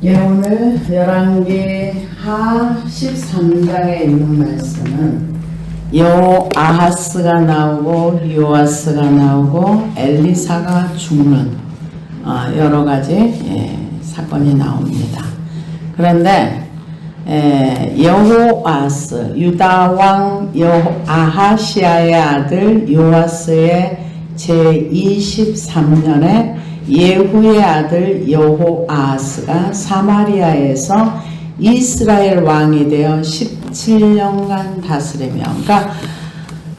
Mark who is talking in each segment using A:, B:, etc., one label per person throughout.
A: 예, 오늘 열왕기 하 13장에 있는 말씀은 여아하스가 나오고 요아스가 나오고 엘리사가 죽는 여러 가지 사건이 나옵니다. 그런데 여호아스, 유다왕 아하시아의 아들 요아스의 제23년에 예후의 아들 여호아하스가 사마리아에서 이스라엘 왕이 되어 17년간 다스리며, 그러니까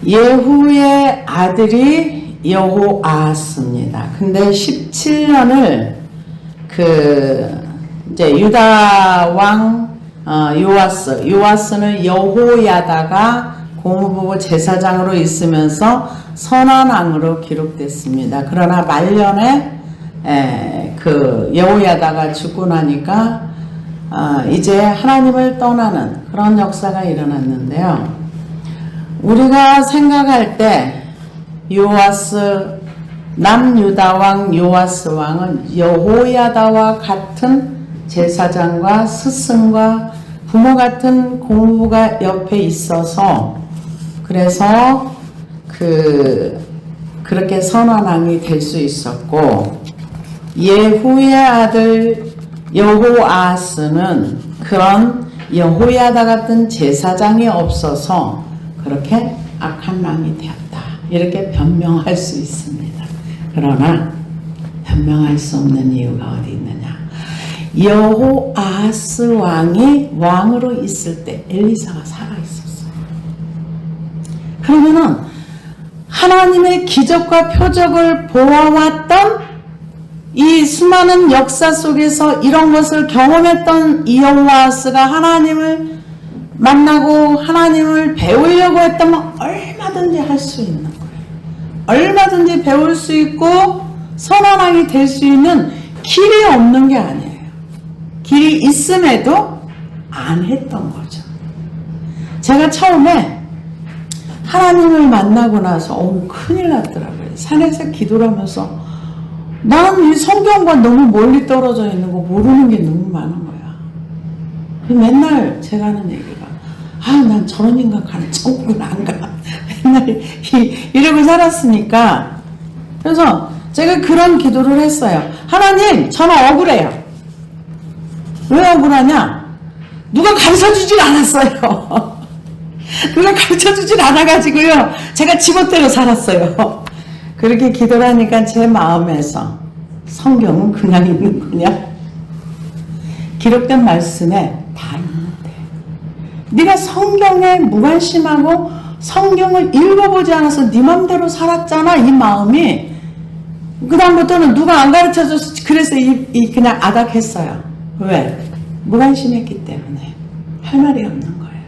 A: 예후의 아들이 여호아하스입니다. 근데 17년을 이제 유다 왕 요아스는 여호야다가 고무보고 제사장으로 있으면서 선한 왕으로 기록됐습니다. 그러나 말년에 여호야다가 죽고 나니까 이제 하나님을 떠나는 그런 역사가 일어났는데요. 우리가 생각할 때 요아스 남유다왕 요아스 왕은 여호야다와 같은 제사장과 스승과 부모 같은 공부가 옆에 있어서 그래서 그렇게 선한 왕이 될 수 있었고, 예후의 아들 여호아하스는 그런 여호야다 같은 제사장이 없어서 그렇게 악한 왕이 되었다, 이렇게 변명할 수 있습니다. 그러나 변명할 수 없는 이유가 어디 있느냐? 여호아하스 왕이 왕으로 있을 때 엘리사가 살아 있었어요. 그러면은 하나님의 기적과 표적을 보아왔던 이 수많은 역사 속에서 이런 것을 경험했던 이 여호아하스가 하나님을 만나고 하나님을 배우려고 했다면 얼마든지 할 수 있는 거예요. 얼마든지 배울 수 있고 선한 왕이 될 수 있는 길이 없는 게 아니에요. 길이 있음에도 안 했던 거죠. 제가 처음에 하나님을 만나고 나서 큰일 났더라고요. 산에서 기도를 하면서 난 이 성경과 너무 멀리 떨어져 있는 거 모르는 게 너무 많은 거야. 맨날 제가 하는 얘기가 난 저런 인간 가는 천국은 안 가. 맨날 이러고 살았으니까. 그래서 제가 그런 기도를 했어요. 하나님, 저는 억울해요. 왜 억울하냐? 누가 가르쳐주질 않았어요. 누가 가르쳐주질 않아가지고요, 제가 지멋대로 살았어요. 그렇게 기도를 하니까 제 마음에서 성경은 그냥 있는구냐? 기록된 말씀에 다 있는데 네가 성경에 무관심하고 성경을 읽어보지 않아서 네 맘대로 살았잖아. 이 마음이 그 다음부터는 누가 안 가르쳐줘서 그래서 그냥 아닥했어요. 왜? 무관심했기 때문에 할 말이 없는 거예요.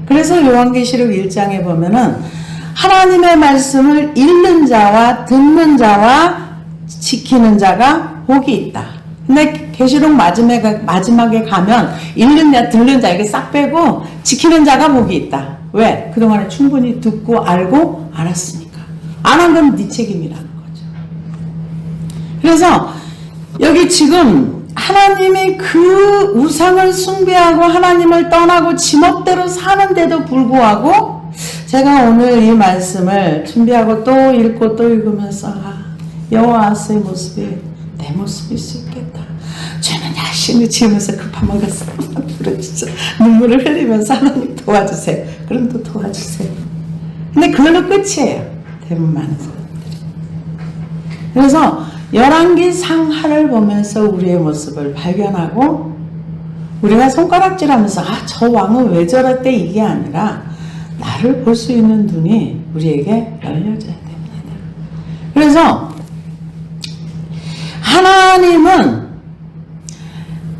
A: 그래서 요한계시록 1장에 보면은 하나님의 말씀을 읽는 자와 듣는 자와 지키는 자가 복이 있다. 근데 계시록 마지막에 가면 읽는 자, 듣는 자 이게 싹 빼고 지키는 자가 복이 있다. 왜? 그동안에 충분히 듣고 알고 알았으니까. 안 한 건 네 책임이라는 거죠. 그래서 여기 지금 하나님이 그 우상을 숭배하고 하나님을 떠나고 지멋대로 사는데도 불구하고 제가 오늘 이 말씀을 준비하고 또 읽고 또 읽으면서 여호아하스의 모습이 내 모습일 수 있겠다. 죄는 열심히 지으면서 급함먹었어. 부러지죠. 눈물을 흘리면서 하나님 도와주세요. 그럼 또 도와주세요. 근데 그걸로 끝이에요. 대부분 많은 사람들이. 그래서 열왕기 상하를 보면서 우리의 모습을 발견하고 우리가 손가락질하면서 저 왕은 왜 저랬대 이게 아니라 나를 볼 수 있는 눈이 우리에게 열려져야 됩니다. 그래서 하나님은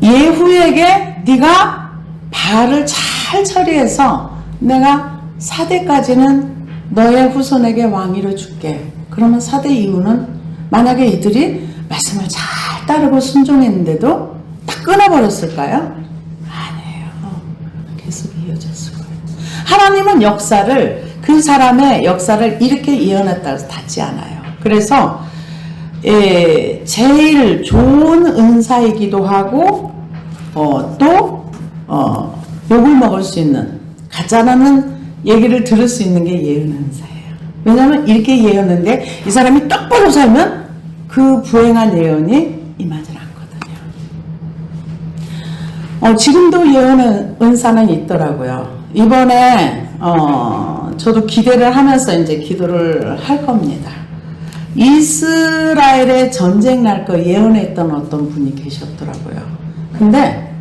A: 예후에게 네가 바알을 잘 처리해서 내가 4대까지는 너의 후손에게 왕위를 줄게. 그러면 4대 이후는 만약에 이들이 말씀을 잘 따르고 순종했는데도 딱 끊어버렸을까요? 아니에요. 계속 이어졌을 거예요. 하나님은 역사를, 그 사람의 역사를 이렇게 이어냈다고 해서 닿지 않아요. 그래서 제일 좋은 은사이기도 하고 욕을 먹을 수 있는, 가짜라는 얘기를 들을 수 있는 게 예언은사예요. 왜냐하면 이렇게 예언했는데 이 사람이 똑바로 살면 그 부행한 예언이 임하지 않거든요. 지금도 예언은 은사는 있더라고요. 이번에 저도 기대를 하면서 이제 기도를 할 겁니다. 이스라엘의 전쟁 날 거 예언했던 어떤 분이 계셨더라고요. 근데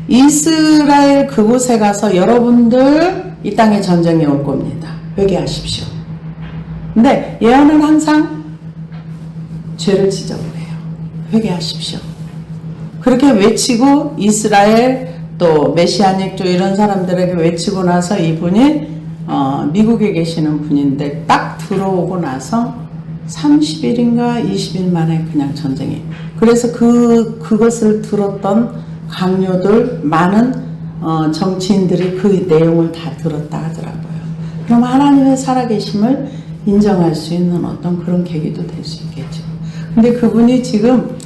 A: 이스라엘 그곳에 가서 여러분들 이 땅에 전쟁이 올 겁니다. 회개하십시오. 근데 예언은 항상 죄를 지적을 해요. 회개하십시오. 그렇게 외치고 이스라엘 또 메시아닉 쪽 이런 사람들에게 외치고 나서 이분이 미국에 계시는 분인데 딱 들어오고 나서 30일인가 20일 만에 그냥 전쟁이. 그래서 그것을 들었던 강요들 많은 정치인들이 그 내용을 다 들었다 하더라고요. 그럼 하나님의 살아계심을 인정할 수 있는 어떤 그런 계기도 될 수 있겠죠. 근데 그분이 지금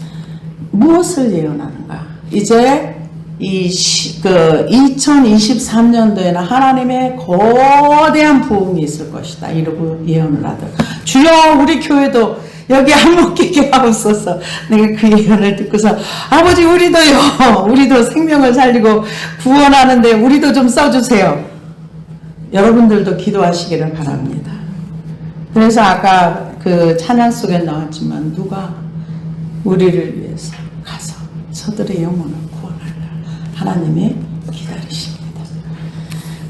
A: 무엇을 예언하는가? 이제 2023년도에는 하나님의 거대한 부흥이 있을 것이다. 이러고 예언을 하더라고요. 주여 우리 교회도 여기 안 먹히게 하옵소서. 내가 그 예언을 듣고서 아버지 우리도요. 우리도 생명을 살리고 구원하는데 우리도 좀 써주세요. 여러분들도 기도하시기를 바랍니다. 그래서 아까 그 찬양 속에 나왔지만 누가 우리를 위해서 가서 저들의 영혼을 구원하려 하나님이 기다리십니다.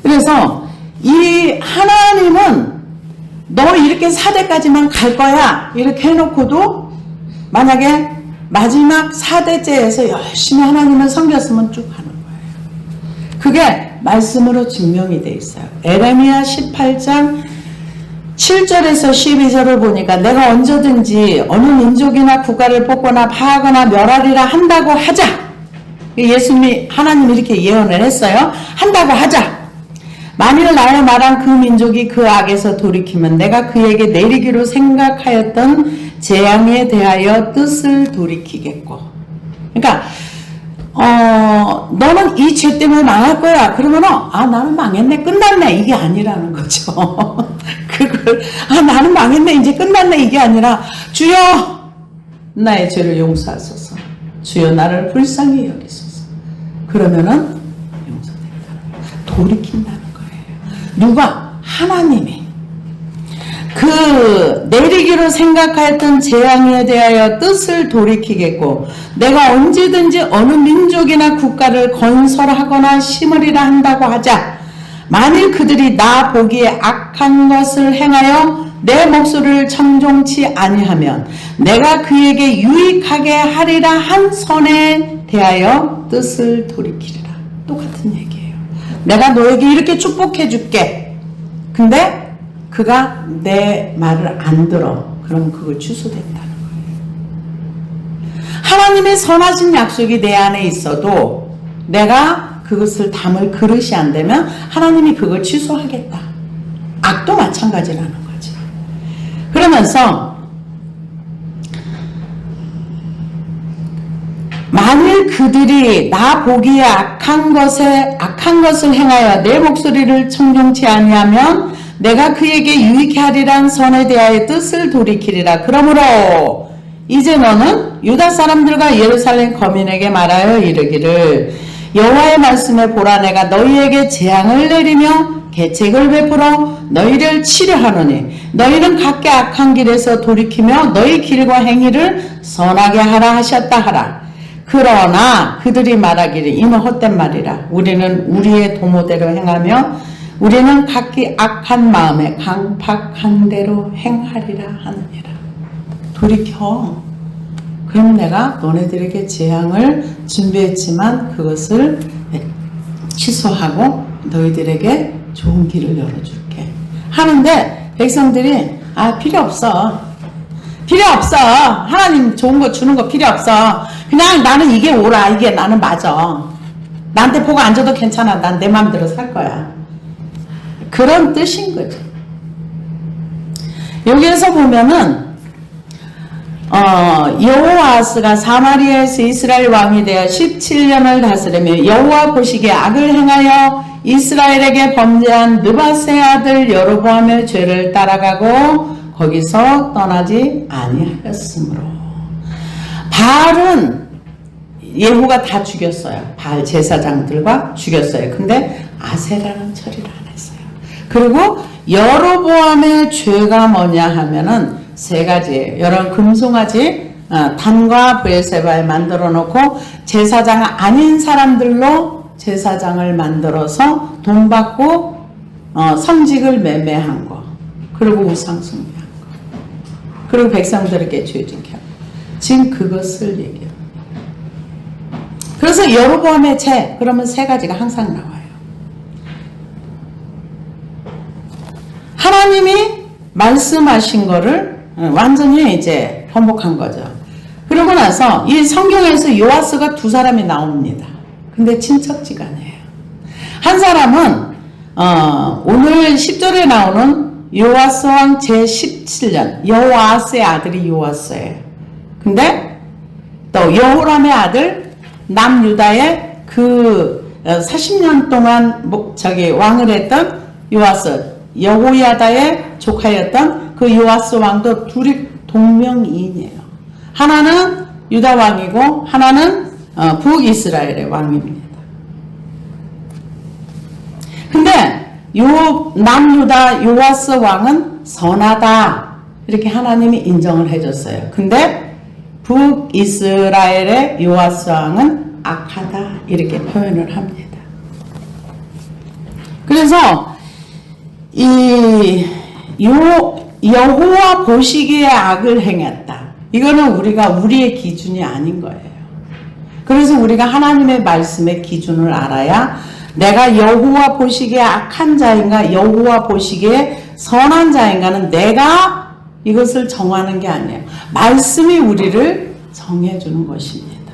A: 그래서 이 하나님은 너 이렇게 4대까지만 갈 거야 이렇게 해놓고도 만약에 마지막 4대째에서 열심히 하나님을 섬겼으면 쭉 가는 거예요. 그게 말씀으로 증명이 돼 있어요. 에레미야 18장 7절에서 12절을 보니까 내가 언제든지 어느 민족이나 국가를 뽑거나 파하거나 멸하리라 한다고 하자. 예수님이 하나님이 이렇게 예언을 했어요. 한다고 하자. 만일 나의 말한 그 민족이 그 악에서 돌이키면 내가 그에게 내리기로 생각하였던 재앙에 대하여 뜻을 돌이키겠고. 그러니까 너는 이 죄 때문에 망할 거야. 그러면은 나는 망했네 끝났네 이게 아니라는 거죠. 그걸 나는 망했네 이제 끝났네 이게 아니라 주여 나의 죄를 용서하소서. 주여 나를 불쌍히 여기소서. 그러면은 용서된다는 거예요. 돌이킨다는 거예요. 누가? 하나님이 그 내리기로 생각하였던 재앙에 대하여 뜻을 돌이키겠고 내가 언제든지 어느 민족이나 국가를 건설하거나 심으리라 한다고 하자. 만일 그들이 나 보기에 악한 것을 행하여 내 목소리를 청종치 아니하면 내가 그에게 유익하게 하리라 한 선에 대하여 뜻을 돌이키리라. 똑같은 얘기예요. 내가 너에게 이렇게 축복해 줄게. 근데 그가 내 말을 안 들어. 그럼 그걸 취소된다는 거예요. 하나님의 선하신 약속이 내 안에 있어도 내가 그것을 담을 그릇이 안 되면 하나님이 그걸 취소하겠다. 악도 마찬가지라는 거지. 그러면서 만일 그들이 나 보기에 악한 것을 행하여 내 목소리를 청종치 아니하면 내가 그에게 유익해 하리란 선에 대하여 뜻을 돌이키리라. 그러므로 이제 너는 유다 사람들과 예루살렘 거민에게 말하여 이르기를 여호와의 말씀에 보라 내가 너희에게 재앙을 내리며 계책을 베풀어 너희를 치려하노니 너희는 각기 악한 길에서 돌이키며 너희 길과 행위를 선하게 하라 하셨다 하라. 그러나 그들이 말하기를 이는 헛된 말이라. 우리는 우리의 도모대로 행하며 우리는 각기 악한 마음에 강팍한 대로 행하리라 하느니라. 돌이켜. 그럼 내가 너네들에게 재앙을 준비했지만 그것을 취소하고 너희들에게 좋은 길을 열어줄게 하는데 백성들이 필요 없어. 필요 없어. 하나님 좋은 거 주는 거 필요 없어. 그냥 나는 이게 옳아. 이게 나는 맞아. 나한테 보고 앉아도 괜찮아. 난 내 마음대로 살 거야. 그런 뜻인 거죠. 여기에서 보면은 여호아스가 사마리아에서 이스라엘 왕이 되어 17년을 다스리며 여호와 보시기에 악을 행하여 이스라엘에게 범죄한 느밧의 아들 여로보암의 죄를 따라가고 거기서 떠나지 아니하였으므로. 바알은 예후가 다 죽였어요. 바알 제사장들과 죽였어요. 근데 아세라는 처리를 안 했어요. 그리고 여로보암의 죄가 뭐냐 하면은 세 가지예요. 여러분 금송아지 단과 브에세바에 만들어 놓고 제사장 아닌 사람들로 제사장을 만들어서 돈 받고 성직을 매매한 거, 그리고 우상 숭배한 거, 그리고 백성들에게 죄짓게 하고, 지금 그것을 얘기해요. 그래서 여로보암의 죄 그러면 세 가지가 항상 나와요. 하나님이 말씀하신 거를 완전히 이제 번복한 거죠. 그러고 나서 이 성경에서 요아스가 두 사람이 나옵니다. 근데 친척지간이에요. 한 사람은 오늘 10절에 나오는 요아스 왕 제17년 여호아스의 아들이 요아스예요. 근데 또 여호람의 아들 남유다의 그 40년 동안 왕을 했던 요아스, 여호야다의 조카였던 그 요아스 왕도 둘이 동명이인이에요. 하나는 유다 왕이고 하나는 북이스라엘의 왕입니다. 근데 남유다 요아스 왕은 선하다 이렇게 하나님이 인정을 해줬어요. 근데 북이스라엘의 요아스 왕은 악하다 이렇게 표현을 합니다. 그래서 여호와 보시기에 악을 행했다. 이거는 우리의 기준이 아닌 거예요. 그래서 우리가 하나님의 말씀의 기준을 알아야 내가 여호와 보시기에 악한 자인가 여호와 보시기에 선한 자인가는 내가 이것을 정하는 게 아니에요. 말씀이 우리를 정해주는 것입니다.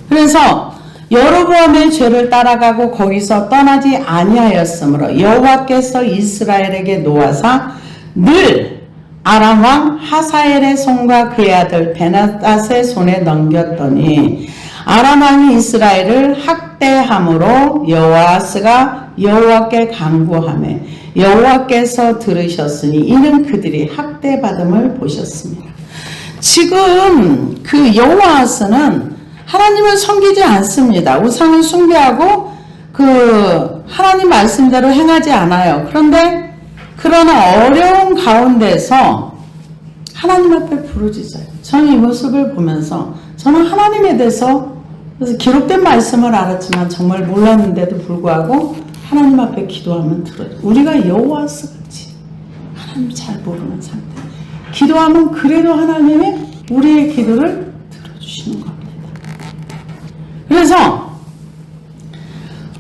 A: 그래서 여로보암의 죄를 따라가고 거기서 떠나지 아니하였으므로 여호와께서 이스라엘에게 노하사 늘 아람 왕 하사엘의 손과 그의 아들 베나닷의 손에 넘겼더니 아람 왕이 이스라엘을 학대함으로 여호아스가 여호와께 간구하며 여호와께서 들으셨으니 이는 그들이 학대받음을 보셨습니다. 지금 그 여호아스는 하나님을 섬기지 않습니다. 우상을 숭배하고 그 하나님 말씀대로 행하지 않아요. 그런데 그런 어려운 가운데서 하나님 앞에 부르짖어요. 저는 이 모습을 보면서 저는 하나님에 대해서 그래서 기록된 말씀을 알았지만 정말 몰랐는데도 불구하고 하나님 앞에 기도하면 들어요. 우리가 여호와스 같이 하나님 잘 모르는 상태. 기도하면 그래도 하나님이 우리의 기도를 들어주시는 겁니다. 그래서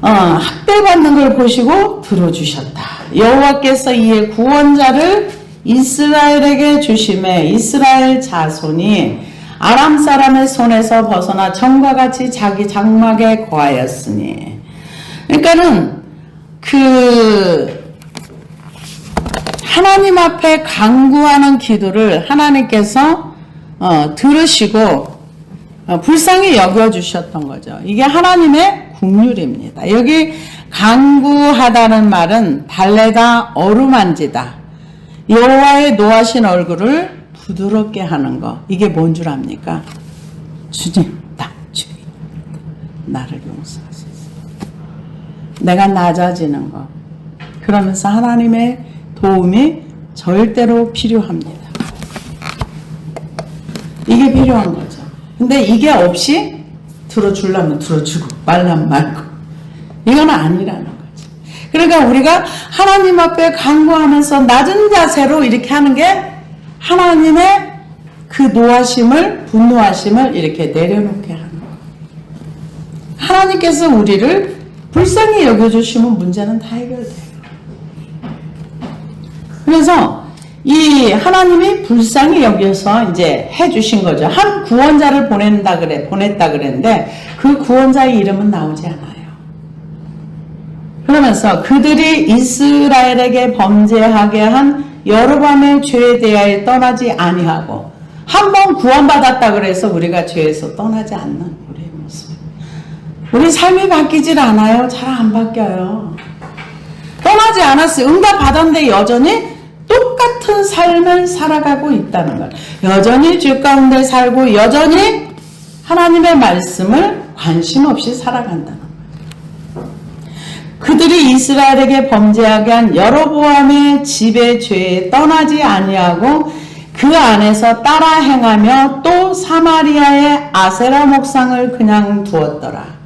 A: 학대받는 걸 보시고 들어주셨다. 여호와께서 이에 구원자를 이스라엘에게 주심에 이스라엘 자손이 아람 사람의 손에서 벗어나 전과 같이 자기 장막에 거하였으니. 그러니까는 하나님 앞에 간구하는 기도를 하나님께서 들으시고 불쌍히 여겨주셨던 거죠. 이게 하나님의 긍휼입니다. 여기 간구하다는 말은 달래다, 어루만지다. 여호와의 노하신 얼굴을 부드럽게 하는 거. 이게 뭔 줄 압니까? 주님, 나 주님, 나를 용서하소서. 내가 낮아지는 거. 그러면서 하나님의 도움이 절대로 필요합니다. 이게 필요한 거죠. 근데 이게 없이 들어주려면 들어주고 말라면 말고 이건 아니라는 거죠. 그러니까 우리가 하나님 앞에 간구하면서 낮은 자세로 이렇게 하는 게 하나님의 그 노하심을, 분노하심을 이렇게 내려놓게 하는 거예요. 하나님께서 우리를 불쌍히 여겨주시면 문제는 다 해결돼요. 그래서 이 하나님이 불쌍히 여겨서 이제 해주신 거죠. 한 구원자를 보냈다 그랬는데 그 구원자의 이름은 나오지 않아요. 그러면서 그들이 이스라엘에게 범죄하게 한 여로보암의 죄에 대하여 떠나지 아니하고 한 번 구원받았다 그래서 우리가 죄에서 떠나지 않는 우리의 모습. 우리 삶이 바뀌질 않아요. 잘 안 바뀌어요. 떠나지 않았어요. 응답 받았는데 여전히 똑같은 삶을 살아가고 있다는 것. 여전히 죄 가운데 살고 여전히 하나님의 말씀을 관심 없이 살아간다는 것. 그들이 이스라엘에게 범죄하게 한 여로보암의 집의 죄에 떠나지 아니하고 그 안에서 따라 행하며 또 사마리아의 아세라 목상을 그냥 두었더라.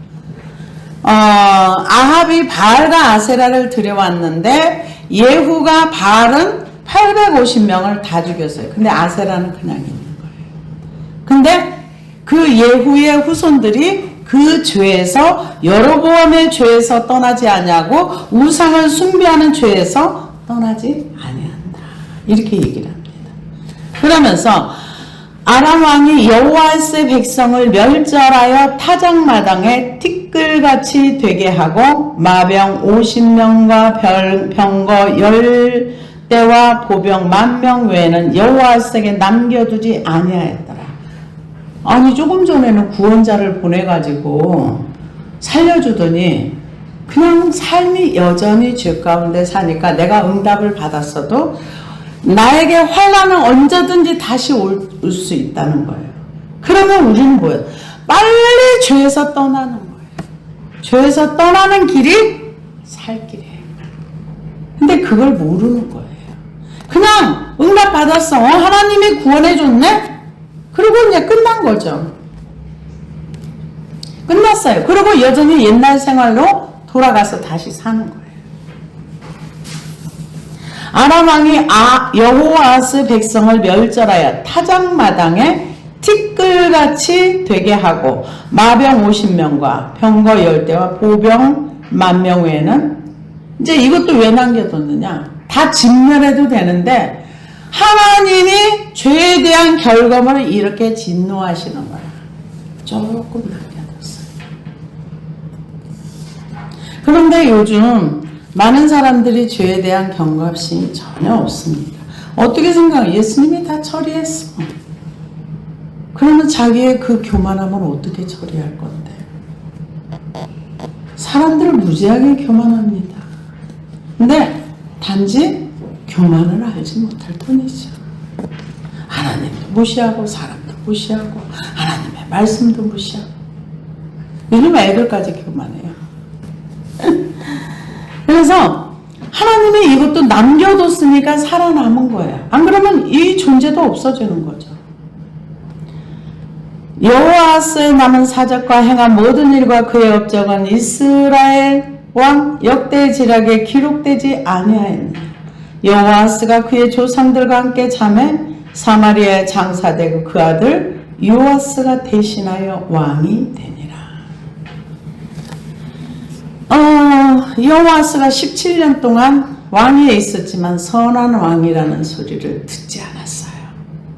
A: 아합이 바알과 아세라를 들여왔는데 예후가 바알은 850명을 다 죽였어요. 근데 아세라는 그냥 있는 거예요. 근데 그 예후의 후손들이 그 죄에서 여로보암의 죄에서 떠나지 아니하고 우상을 숭배하는 죄에서 떠나지 아니한다. 이렇게 얘기를 합니다. 그러면서 아람 왕이 여호와스의 백성을 멸절하여 타작마당에 티끌같이 되게 하고 마병 50명과 병거 10대와 보병 10,000명 외에는 여호와스에게 남겨두지 아니하였더라. 아니 조금 전에는 구원자를 보내가지고 살려주더니 그냥 삶이 여전히 죄 가운데 사니까 내가 응답을 받았어도 나에게 환난은 언제든지 다시 올 수 있다는 거예요. 그러면 우리는 뭐예요? 빨리 죄에서 떠나는 거예요. 죄에서 떠나는 길이 살 길이에요. 근데 그걸 모르는 거예요. 그냥 응답 받았어. 하나님이 구원해 줬네? 그리고 이제 끝난 거죠. 끝났어요. 그리고 여전히 옛날 생활로 돌아가서 다시 사는 거예요. 아람 왕이 여호와스 백성을 멸절하여 타작마당에 티끌같이 되게 하고 마병 50명과 병거 10대와 보병 10,000명 외에는 이제 이것도 왜 남겨뒀느냐? 다 진멸해도 되는데 하나님이 죄에 대한 결과물을 이렇게 진노하시는 거야. 조금 남겨뒀어요. 그런데 요즘 많은 사람들이 죄에 대한 경각심이 전혀 없습니다. 어떻게 생각해? 예수님이 다 처리했어. 그러면 자기의 그 교만함을 어떻게 처리할 건데? 사람들을 무지하게 교만합니다. 근데 단지 교만을 알지 못할 뿐이죠. 하나님도 무시하고 사람도 무시하고 하나님의 말씀도 무시하고 요즘 애들까지 교만해요. 그래서 하나님이 이것도 남겨뒀으니까 살아남은 거예요. 안 그러면 이 존재도 없어지는 거죠. 여호와스의 남은 사적과 행한 모든 일과 그의 업적은 이스라엘 왕 역대지략에 기록되지 아니하였느냐. 여호와스가 그의 조상들과 함께 잠에 사마리아에 장사되고 그 아들 요아스가 대신하여 왕이 되니라. 여호와스가 17년 동안 왕위에 있었지만 선한 왕이라는 소리를 듣지 않았어요.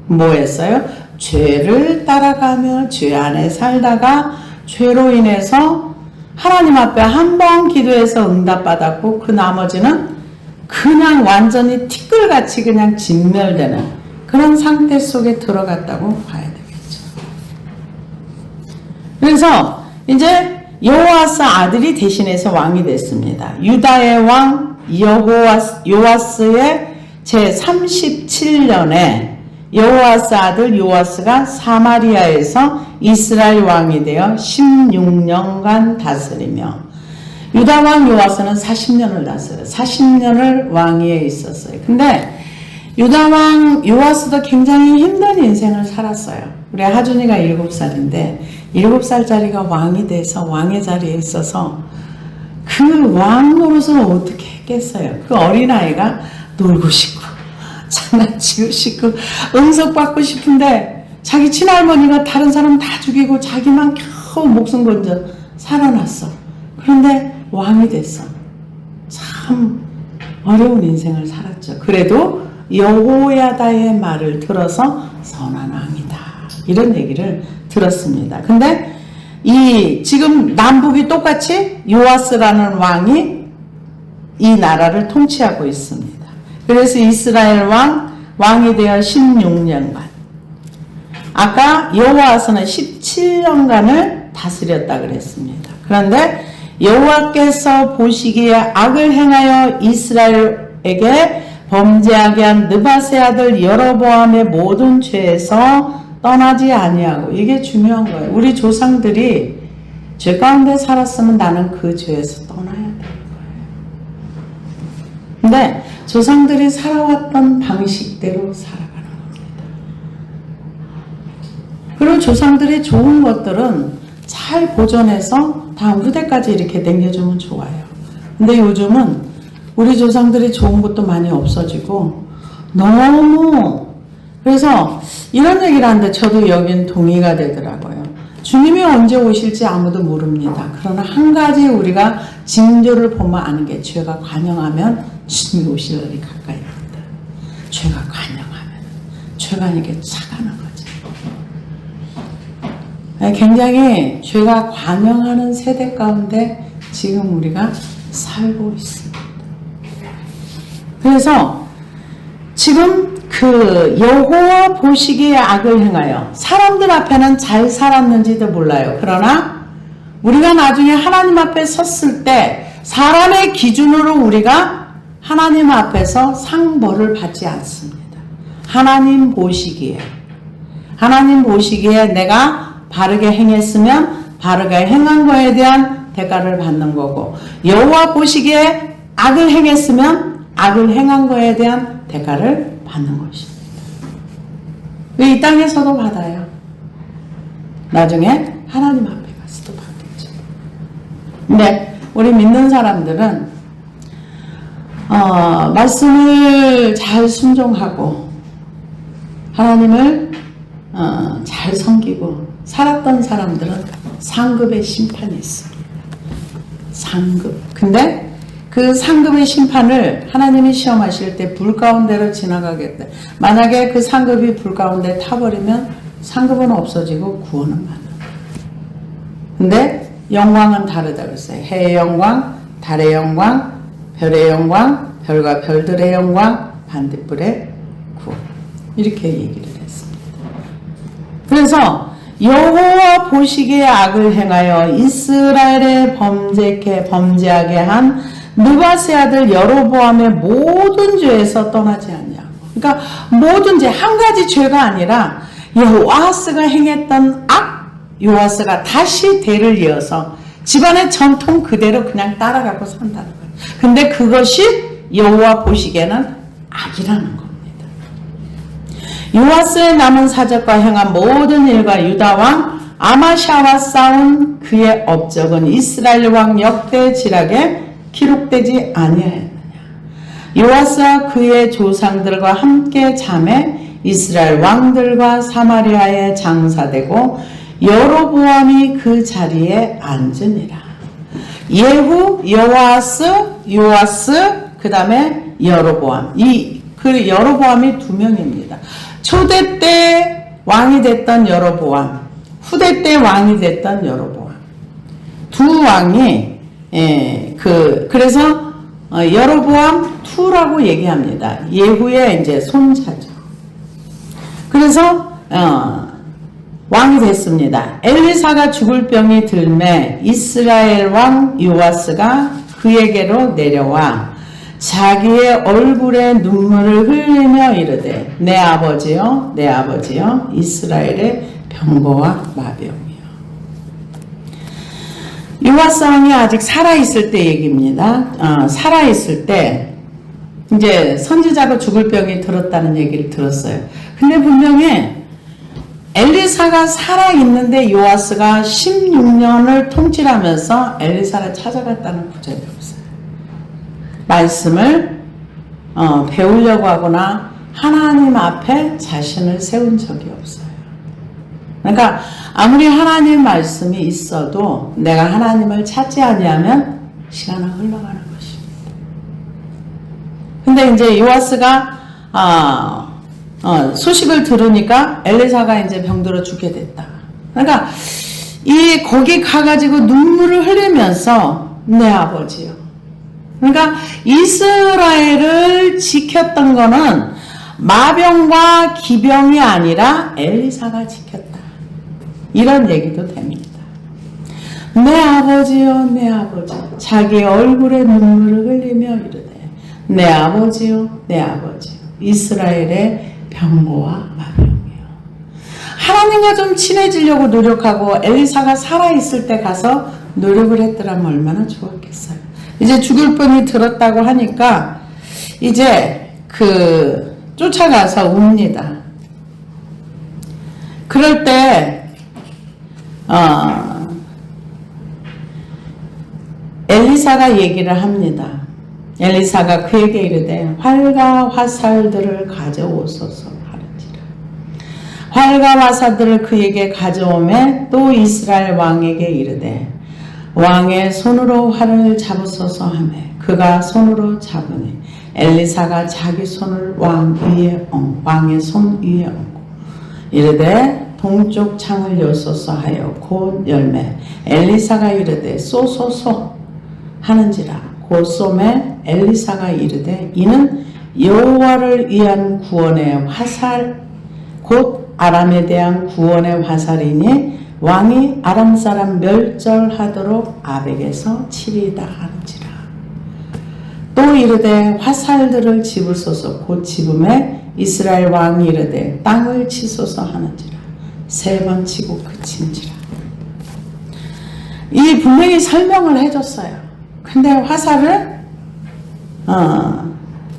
A: 뭐 했어요? 죄를 따라가며 죄 안에 살다가 죄로 인해서 하나님 앞에 한 번 기도해서 응답받았고 그 나머지는 그냥 완전히 티끌같이 그냥 진멸되는 그런 상태 속에 들어갔다고 봐야 되겠죠. 그래서 이제 여호와스 아들이 대신해서 왕이 됐습니다. 유다의 왕 요아스의 제37년에 여호와스 아들 요아스가 사마리아에서 이스라엘 왕이 되어 16년간 다스리며 유다 왕 요아스는 40년을 다스려요. 40년을 왕위에 있었어요. 근데 유다 왕 요아스도 굉장히 힘든 인생을 살았어요. 우리 하준이가 7살인데 7살짜리가 왕이 돼서 왕의 자리에 있어서 그 왕 노릇을 어떻게 했겠어요. 그 어린아이가 놀고 싶고 장난치고 싶고 응석받고 싶은데 자기 친할머니가 다른 사람 다 죽이고 자기만 겨우 목숨 건져 살아났어. 그런데 왕이 됐어. 참 어려운 인생을 살았죠. 그래도 여호야다의 말을 들어서 선한 왕이다. 이런 얘기를 들었습니다. 근데 지금 남북이 똑같이 요아스라는 왕이 이 나라를 통치하고 있습니다. 그래서 이스라엘 왕이 되어 16년간 아까 여호와스는 17년간을 다스렸다 그랬습니다. 그런데 여호와께서 보시기에 악을 행하여 이스라엘에게 범죄하게 한 느밧의 아들 여로보암의 모든 죄에서 떠나지 아니하고, 이게 중요한 거예요. 우리 조상들이 죄 가운데 살았으면 나는 그 죄에서 떠나야 되는 거예요. 근데 조상들이 살아왔던 방식대로 살아가는 겁니다. 그리고 조상들이 좋은 것들은 잘 보존해서 다음 후대까지 이렇게 남겨주면 좋아요. 근데 요즘은 우리 조상들이 좋은 것도 많이 없어지고 너무, 그래서 이런 얘기를 하는데 저도 여긴 동의가 되더라고요. 주님이 언제 오실지 아무도 모릅니다. 그러나 한 가지 우리가 징조를 보면 아는 게, 죄가 관영하면 주님이 오실 날이 가까이 있다. 죄가 관영하면, 죄가 이렇게 차가는 거죠. 굉장히 죄가 관영하는 세대 가운데 지금 우리가 살고 있습니다. 그래서 지금 그 여호와 보시기에 악을 행하여, 사람들 앞에는 잘 살았는지도 몰라요. 그러나 우리가 나중에 하나님 앞에 섰을 때 사람의 기준으로 우리가 하나님 앞에서 상벌을 받지 않습니다. 하나님 보시기에 내가 바르게 행했으면 바르게 행한 거에 대한 대가를 받는 거고, 여호와 보시기에 악을 행했으면 악을 행한 거에 대한 대가를 받는 것입니다. 이 땅에서도 받아요. 나중에 하나님 앞에 가서도 받겠죠. 근데 우리 믿는 사람들은 말씀을 잘 순종하고 하나님을 잘 섬기고 살았던 사람들은 상급의 심판이 있습니다. 상급. 근데 그 상급의 심판을 하나님이 시험하실 때 불 가운데로 지나가겠다. 만약에 그 상급이 불 가운데 타버리면 상급은 없어지고 구원은 받는다. 근데 영광은 다르다 그랬어요. 해의 영광, 달의 영광, 별의 영광, 별과 별들의 영광, 반딧불의 구원. 이렇게 얘기를 했습니다. 그래서 여호와 보시기에 악을 행하여 이스라엘에 범죄하게 한 느밧의 아들 여로보암의 모든 죄에서 떠나지 않냐고. 그러니까 모든 죄, 한 가지 죄가 아니라 여호아스가 행했던 악, 요아스가 다시 대를 이어서 집안의 전통 그대로 그냥 따라가고 산다는 거예요. 근데 그것이 여호와 보시기에는 악이라는 겁니다. 요아스의 남은 사적과 행한 모든 일과 유다왕 아마샤와 싸운 그의 업적은 이스라엘 왕 역대지락에 기록되지 아니하였느냐. 요아스와 그의 조상들과 함께 잠에 이스라엘 왕들과 사마리아에 장사되고 여로보암이 그 자리에 앉으니라. 예후, 요아스, 그 다음에 여로보암. 그 여로보암이 두 명입니다. 초대 때 왕이 됐던 여로보암, 후대 때 왕이 됐던 여로보암. 두 왕이 그래서 여로보암 2라고 얘기합니다. 예후의 이제 손자죠. 그래서 왕이 됐습니다. 엘리사가 죽을 병이 들매 이스라엘 왕 요아스가 그에게로 내려와 자기의 얼굴에 눈물을 흘리며 이르되 내 아버지여 이스라엘의 병거와 마병이요. 요아스 왕이 아직 살아있을 때 얘기입니다. 살아있을 때 이제 선지자가 죽을 병이 들었다는 얘기를 들었어요. 근데 분명히 엘리사가 살아있는데 요아스가 16년을 통치하면서 엘리사를 찾아갔다는 구절이 없어요. 말씀을 배우려고 하거나 하나님 앞에 자신을 세운 적이 없어요. 그러니까 아무리 하나님 말씀이 있어도 내가 하나님을 찾지 아니하면 시간은 흘러가는 것입니다. 근데 이제 요아스가 소식을 들으니까 엘리사가 이제 병들어 죽게 됐다. 그러니까 거기 가가지고 눈물을 흘리면서 내 아버지요. 그러니까 이스라엘을 지켰던 거는 마병과 기병이 아니라 엘리사가 지켰다. 이런 얘기도 됩니다. 내 아버지요, 내 아버지. 자기 얼굴에 눈물을 흘리며 이르되, 내 아버지요, 내 아버지요. 이스라엘의 병거와 마병이요. 하나님과 좀 친해지려고 노력하고 엘리사가 살아있을 때 가서 노력을 했더라면 얼마나 좋았겠어요. 이제 죽을 뻔이 들었다고 하니까 이제 쫓아가서 웁니다. 그럴 때 엘리사가 얘기를 합니다. 엘리사가 그에게 이르되 활과 화살들을 가져오소서 하는지라. 활과 화살들을 그에게 가져오매 또 이스라엘 왕에게 이르되 왕의 손으로 활을 잡으소서 하매 그가 손으로 잡으니 엘리사가 자기 손을 왕의 손 위에 얹고 이르되 동쪽 창을 여소서 하여 곧 열매 엘리사가 이르되 쏘소서 하는지라. 곧 쏘매 엘리사가 이르되 이는 여호와를 위한 구원의 화살 곧 아람에 대한 구원의 화살이니 왕이 아람 사람 멸절하도록 아벡에서 치리이다 하는지라. 또 이르되 화살들을 집으소서. 곧 집음에 이스라엘 왕이 이르되 땅을 치소서 하는지라. 3번 치고 그친지라. 이 분명히 설명을 해줬어요. 근데 화살을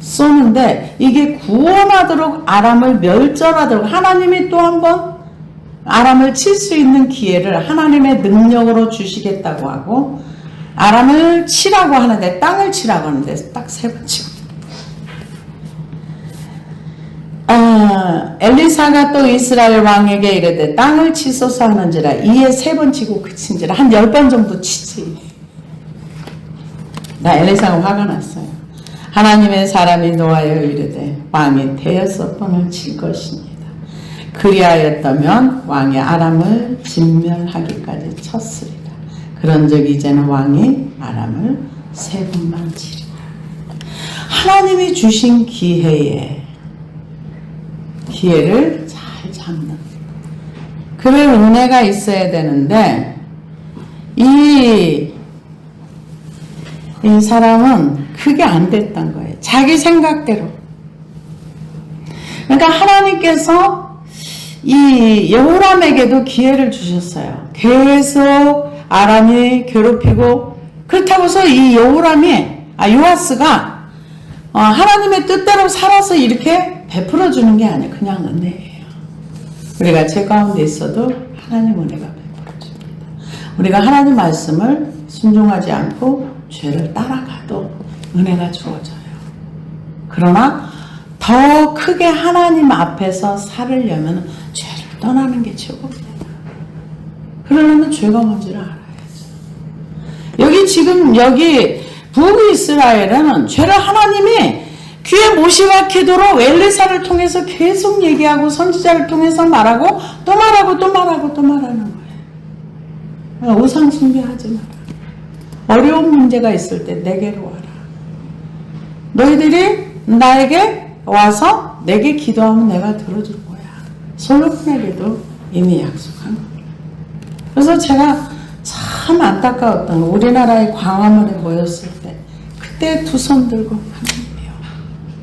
A: 쏘는데 이게 구원하도록 아람을 멸절하도록 하나님이 또 한번 아람을 칠 수 있는 기회를 하나님의 능력으로 주시겠다고 하고 아람을 치라고 하는데 땅을 치라고 하는데 딱 3번 치고 엘리사가 또 이스라엘 왕에게 이르되 땅을 치소서 하는지라. 이에 3번 치고 그친지라. 한 10번 정도 치지. 나 엘리사가 화가 났어요. 하나님의 사람이 노하여 이르되 왕이 5번을 칠 것입니다. 그리하였다면 왕이 아람을 진멸하기까지 쳤으리라. 그런즉 이제는 왕이 아람을 3번만 치리라. 하나님이 주신 기회를 잘 잡는 그럴 은혜가 있어야 되는데 이 사람은 그게 안 됐던 거예요. 자기 생각대로. 그러니까 하나님께서 이 여호람에게도 기회를 주셨어요. 계속 아람이 괴롭히고 그렇다고서 이 요아스가 하나님의 뜻대로 살아서 이렇게 베풀어 주는 게 아니에요. 그냥 은혜예요. 우리가 죄 가운데 있어도 하나님 은혜가 베풀어 줍니다. 우리가 하나님 말씀을 순종하지 않고 죄를 따라가도 은혜가 주어져요. 그러나 더 크게 하나님 앞에서 살으려면 죄를 떠나는 게 최고입니다. 그러려면 죄가 뭔지를 알아야죠. 여기 북이스라엘은 죄를 하나님이 귀에 못이 박히도록 엘리사를 통해서 계속 얘기하고 선지자를 통해서 말하고 또 말하고 또 말하고 또 말하는 거예요. 우상 숭배하지 마라. 어려운 문제가 있을 때 내게로 와라. 너희들이 나에게 와서 내게 기도하면 내가 들어줄 거야. 솔로몬에게도 이미 약속한 겁니다. 그래서 제가 참 안타까웠던 우리나라의 광화문에 모였을 때 그때 두 손 들고 하나님이요.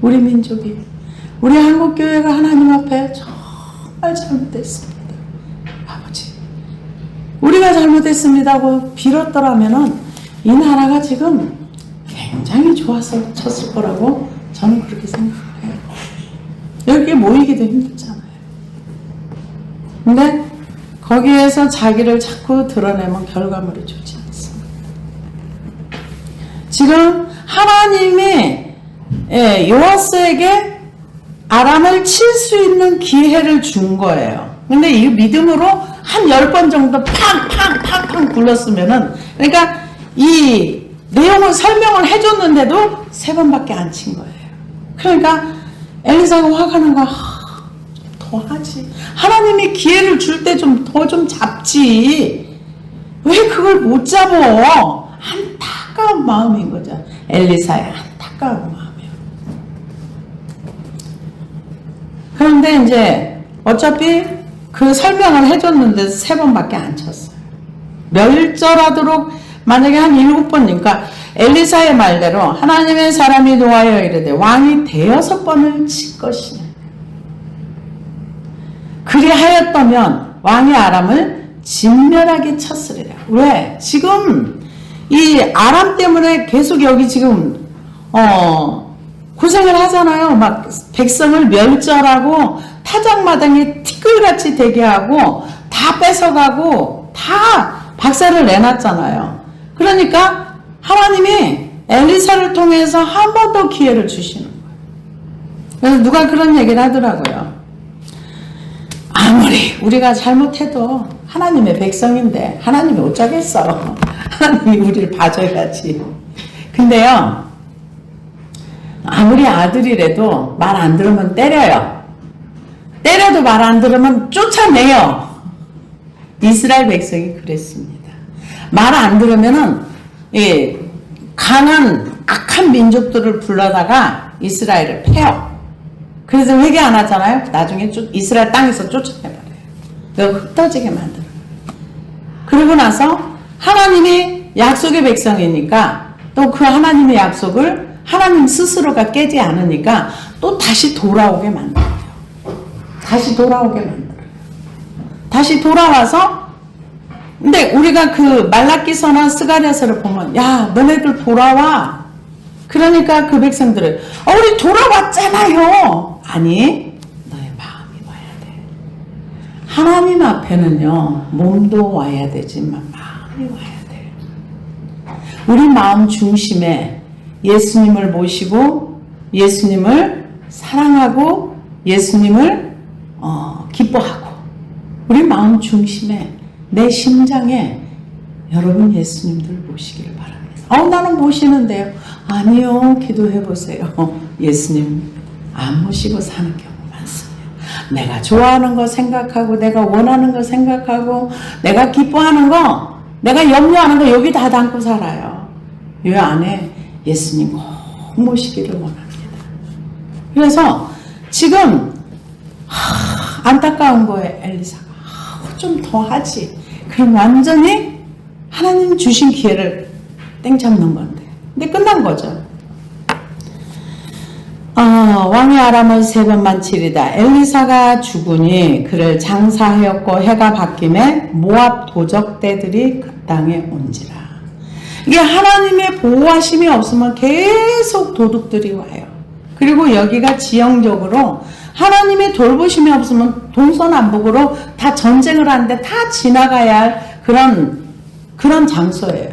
A: 우리 민족이 우리 한국교회가 하나님 앞에 정말 잘못됐습니다. 아버지 우리가 잘못했습니다고 빌었더라면은 이 나라가 지금 굉장히 좋아서 쳤을 거라고 저는 그렇게 생각해요. 여기에 모이기도 힘들잖아요. 근데 거기에서 자기를 자꾸 드러내면 결과물이 좋지 않습니다. 지금 하나님이 요아스에게 아람을 칠 수 있는 기회를 준 거예요. 근데 이 믿음으로 한 10번 정도 팡팡팡팡 굴렀으면은 그러니까 이 내용을 설명을 해줬는데도 3번밖에 안 친 거예요. 그러니까 엘리사가 화가 난 거야. 더 하지. 하나님이 기회를 줄 때 더 좀 잡지. 왜 그걸 못 잡어? 안타까운 마음인 거죠. 엘리사의 안타까운 마음이에요. 그런데 이제 어차피 그 설명을 해줬는데 3번밖에 안 쳤어요. 멸절하도록 만약에 한 7번, 그러니까 엘리사의 말대로 하나님의 사람이 노하여 이르되 왕이 6번을 칠 것이냐. 그리하였다면 왕이 아람을 진멸하게 쳤으리라. 왜? 지금 이 아람 때문에 계속 여기 지금 고생을 하잖아요. 막 백성을 멸절하고 타작마당에 티끌같이 되게 하고 다 뺏어가고 다 박살을 내놨잖아요. 그러니까 하나님이 엘리사를 통해서 한 번 더 기회를 주시는 거예요. 그래서 누가 그런 얘기를 하더라고요. 아무리 우리가 잘못해도 하나님의 백성인데 하나님이 어쩌겠어. 하나님이 우리를 봐줘야지. 근데요, 아무리 아들이라도 말 안 들으면 때려요. 때려도 말 안 들으면 쫓아내요. 이스라엘 백성이 그랬습니다. 말 안 들으면은 강한 악한 민족들을 불러다가 이스라엘을 패요. 그래서 회개 안 하잖아요. 나중에 이스라엘 땅에서 쫓아내버려요. 흩어지게 만들어요. 그러고 나서 하나님이 약속의 백성이니까 또 그 하나님의 약속을 하나님 스스로가 깨지 않으니까 또 다시 돌아오게 만들어요. 다시 돌아오게 만들어요. 다시 돌아와서, 근데 우리가 그 말라기서나 스가랴서를 보면, 야, 너네들 돌아와. 그러니까 그 백성들은, 우리 돌아왔잖아요. 아니, 너의 마음이 와야 돼. 하나님 앞에는요, 몸도 와야 되지만 마음이 와야 돼. 우리 마음 중심에 예수님을 모시고, 예수님을 사랑하고, 예수님을 기뻐하고, 우리 마음 중심에 내 심장에 여러분 예수님들 모시기를 바랍니다. 나는 모시는데요. 아니요. 기도해 보세요. 예수님 안 모시고 사는 경우 많습니다. 내가 좋아하는 거 생각하고 내가 원하는 거 생각하고 내가 기뻐하는 거 내가 염려하는 거 여기 다 담고 살아요. 이 안에 예수님 꼭 모시기를 원합니다. 그래서 지금 안타까운 거예요. 엘리사가 좀 더 하지. 그럼 완전히 하나님 주신 기회를 땡잡는 건데. 근데 끝난 거죠. 왕이 아람을 3번만 치리다. 엘리사가 죽으니 그를 장사하였고 해가 바뀜에 모압 도적대들이 그 땅에 온지라. 이게 하나님의 보호하심이 없으면 계속 도둑들이 와요. 그리고 여기가 지형적으로 하나님의 돌보심이 없으면 동서남북으로 다 전쟁을 하는데 다 지나가야 할 그런 장소예요.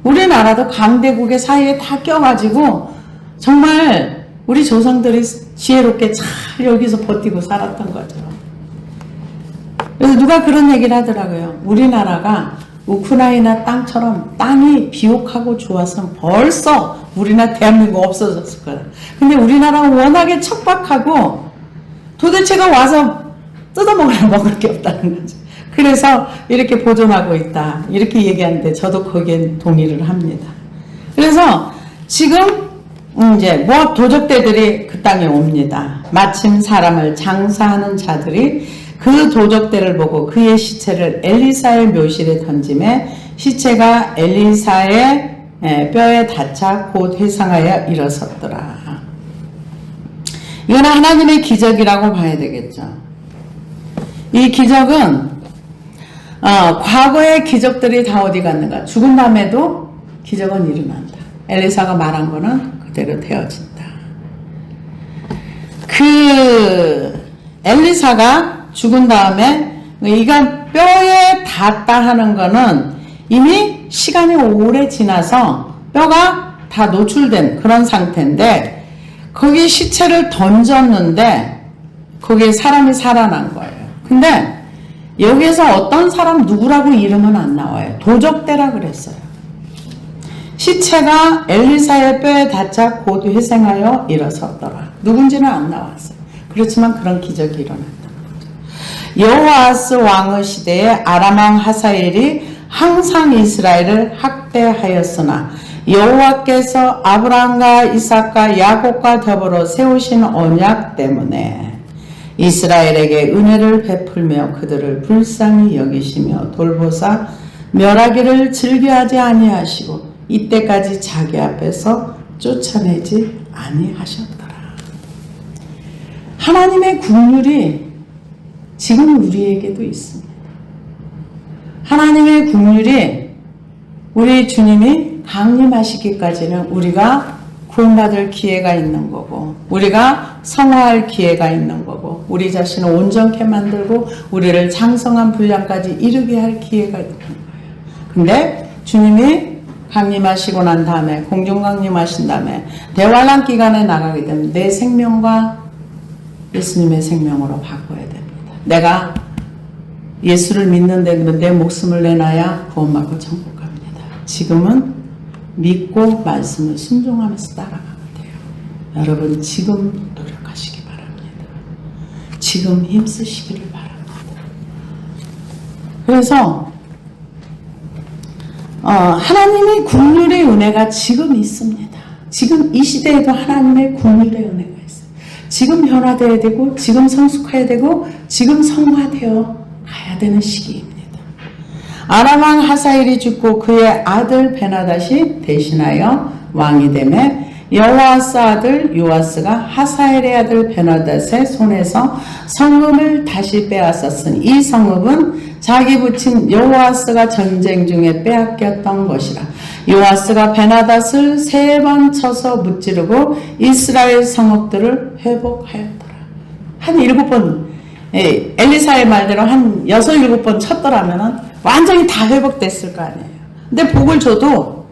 A: 우리나라도 강대국의 사이에 다 껴가지고 정말 우리 조상들이 지혜롭게 잘 여기서 버티고 살았던 거죠. 그래서 누가 그런 얘기를 하더라고요. 우리나라가 우크라이나 땅처럼 땅이 비옥하고 좋아서 벌써 우리나라 대한민국 없어졌을 거야. 근데 우리나라는 워낙에 척박하고 도대체가 와서 먹을 게 없다는 거죠. 그래서 이렇게 보존하고 있다. 이렇게 얘기하는데 저도 거기에 동의를 합니다. 그래서 지금 이제 모압 도적대들이 그 땅에 옵니다. 마침 사람을 장사하는 자들이 그 도적대를 보고 그의 시체를 엘리사의 묘실에 던짐에 시체가 엘리사의 뼈에 닿자 곧 회상하여 일어섰더라. 이건 하나님의 기적이라고 봐야 되겠죠. 이 기적은 과거의 기적들이 다 어디 갔는가. 죽은 다음에도 기적은 일어난다. 엘리사가 말한 거는 그대로 되어진다. 그 엘리사가 죽은 다음에 이가 뼈에 닿았다 하는 거는 이미 시간이 오래 지나서 뼈가 다 노출된 그런 상태인데 거기 시체를 던졌는데 거기에 사람이 살아난 거예요. 근데 여기에서 어떤 사람 누구라고 이름은 안 나와요. 도적대라 그랬어요. 시체가 엘리사의 뼈에 닿자 곧 회생하여 일어섰더라. 누군지는 안 나왔어요. 그렇지만 그런 기적이 일어났던 거죠. 여호아스 왕의 시대에 아람 왕 하사엘이 항상 이스라엘을 학대하였으나 여호와께서 아브라함과 이삭과 야곱과 더불어 세우신 언약 때문에 이스라엘에게 은혜를 베풀며 그들을 불쌍히 여기시며 돌보사 멸하기를 즐겨하지 아니하시고 이때까지 자기 앞에서 쫓아내지 아니하셨더라. 하나님의 긍휼이 지금 우리에게도 있습니다. 하나님의 긍휼이 우리 주님이 강림하시기까지는 우리가 구원받을 기회가 있는 거고, 우리가 성화할 기회가 있는 거고, 우리 자신을 온전케 만들고 우리를 장성한 분량까지 이르게 할 기회가 있는 거예요. 근데 주님이 강림하시고 난 다음에, 공중 강림하신 다음에 대환란 기간에 나가게 되면 내 생명과 예수님의 생명으로 바꿔야 됩니다. 내가 예수를 믿는데 내 목숨을 내놔야 구원받고 천국 갑니다. 지금은 믿고 말씀을 순종하면서 따라가면 돼요. 여러분 지금 노력하시기 바랍니다. 지금 힘쓰시기를 바랍니다. 그래서 하나님의 긍휼의 은혜가 지금 있습니다. 지금 이 시대에도 하나님의 긍휼의 은혜가 있어요. 지금 변화되어야 되고, 지금 성숙해야 되고, 지금 성화되어 가야 되는 시기입니다. 아람 왕 하사엘이 죽고 그의 아들 베나닷이 대신하여 왕이 되매 여호아스 아들 요아스가 하사엘의 아들 베나닷의 손에서 성읍을 다시 빼앗았으니 이 성읍은 자기 부친 요아스가 전쟁 중에 빼앗겼던 것이라. 요아스가 베나닷을 3번 쳐서 무찌르고 이스라엘 성읍들을 회복하였더라. 한 7번, 엘리사의 말대로 한 6, 7번 쳤더라면 완전히 다 회복됐을 거 아니에요. 근데 복을 줘도 못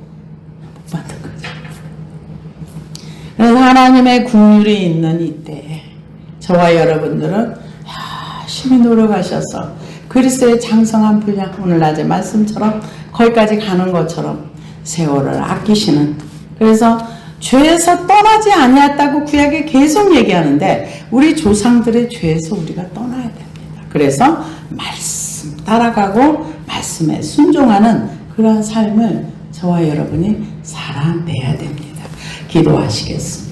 A: 받은 거죠. 그래서 하나님의 긍휼이 있는 이때에 저와 여러분들은 열심히 노력하셔서 그리스도의 장성한 분량, 오늘 낮에 말씀처럼 거기까지 가는 것처럼 세월을 아끼시는, 그래서 죄에서 떠나지 아니했다고 구약에 계속 얘기하는데 우리 조상들의 죄에서 우리가 떠나야 됩니다. 그래서 말씀 따라가고 말씀에 순종하는 그러한 삶을 저와 여러분이 살아내야 됩니다. 기도하시겠습니다.